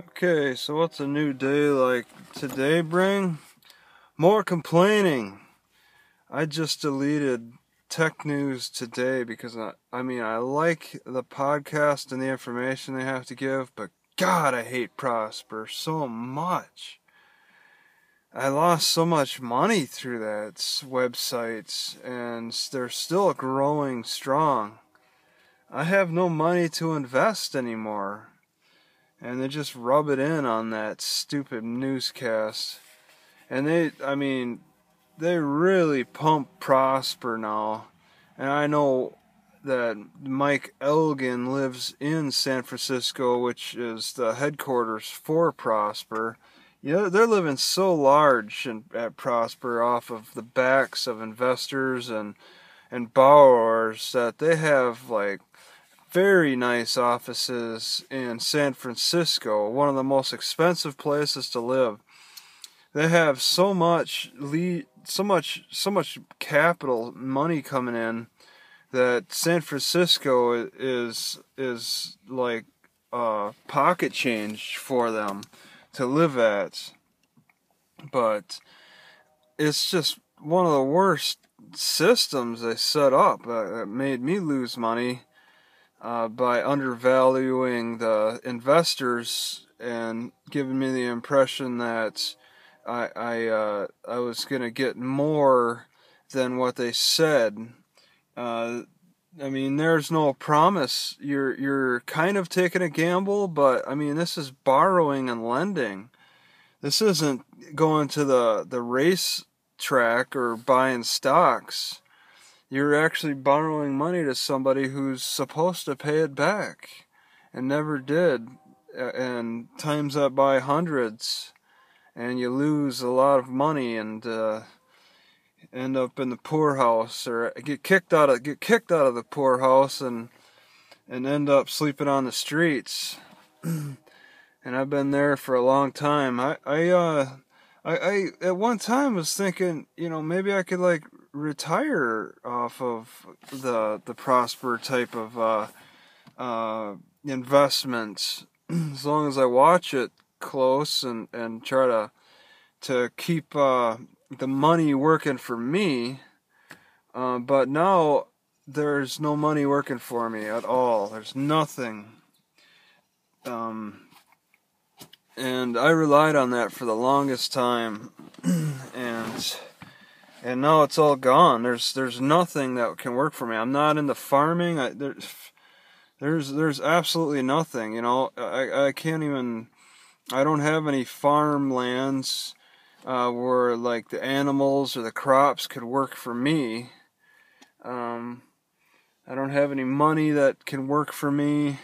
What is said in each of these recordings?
Okay, so what's a new day like today bring? More complaining. I just deleted Tech News Today because I like the podcast and the information they have to give, but God, I hate Prosper so much. I lost so much money through that website, and they're still growing strong. I have no money to invest anymore. And they just rub it in on that stupid newscast. And they really pump Prosper now. And I know that Mike Elgin lives in San Francisco, which is the headquarters for Prosper. They're living so large at Prosper off of the backs of investors and borrowers that they have like very nice offices in San Francisco, one of the most expensive places to live. They have so much capital money coming in that San Francisco is like pocket change for them to live at. But it's just one of the worst systems they set up that made me lose money by undervaluing the investors and giving me the impression that I was gonna get more than what they said. Uh, there's no promise. You're kind of taking a gamble, but this is borrowing and lending. This isn't going to the race track or buying stocks. You're actually borrowing money to somebody who's supposed to pay it back and never did, and times that by hundreds, and you lose a lot of money and end up in the poorhouse or get kicked out of the poorhouse and end up sleeping on the streets. And I've been there for a long time. I at one time was thinking, maybe I could like retire off of the Prosper type of investment as long as I watch it close and try to keep the money working for me. But now there's no money working for me at all. There's nothing. And I relied on that for the longest time, and now it's all gone. There's nothing that can work for me. I'm not into farming. There's absolutely nothing. I can't even. I don't have any farmlands where like the animals or the crops could work for me. I don't have any money that can work for me.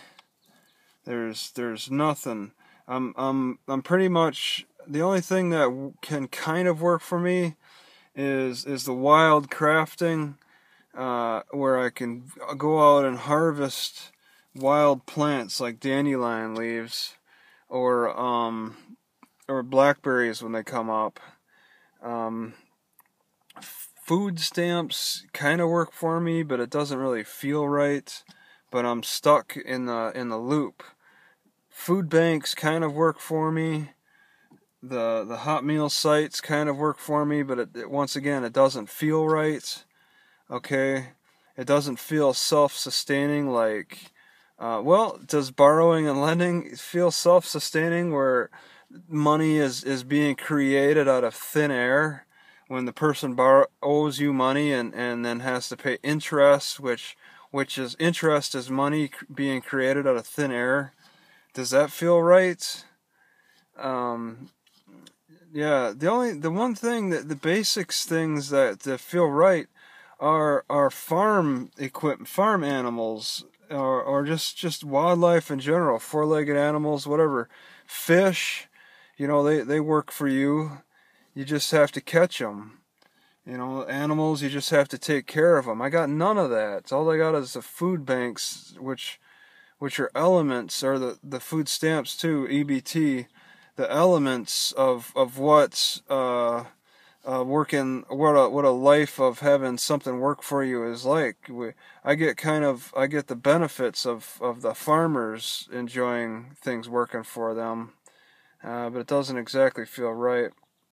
There's nothing. I'm pretty much the only thing that can kind of work for me is the wild crafting, where I can go out and harvest wild plants like dandelion leaves or blackberries when they come up. Food stamps kind of work for me, but it doesn't really feel right. But I'm stuck in the loop. Food banks kind of work for me. The hot meal sites kind of work for me, but once again, it doesn't feel right. Okay, it doesn't feel self-sustaining. Like, does borrowing and lending feel self-sustaining, where money is being created out of thin air when the person owes you money and then has to pay interest, which is interest is money being created out of thin air? Does that feel right? Yeah, the one thing that the basics things that feel right are farm equipment, farm animals, or just wildlife in general, four-legged animals, whatever, fish. They work for you. You just have to catch them. Animals, you just have to take care of them. I got none of that. All I got is the food banks, which are elements, or the food stamps too, EBT, the elements of what working, what a life of having something work for you is like. I get the benefits of the farmers enjoying things working for them. but it doesn't exactly feel right.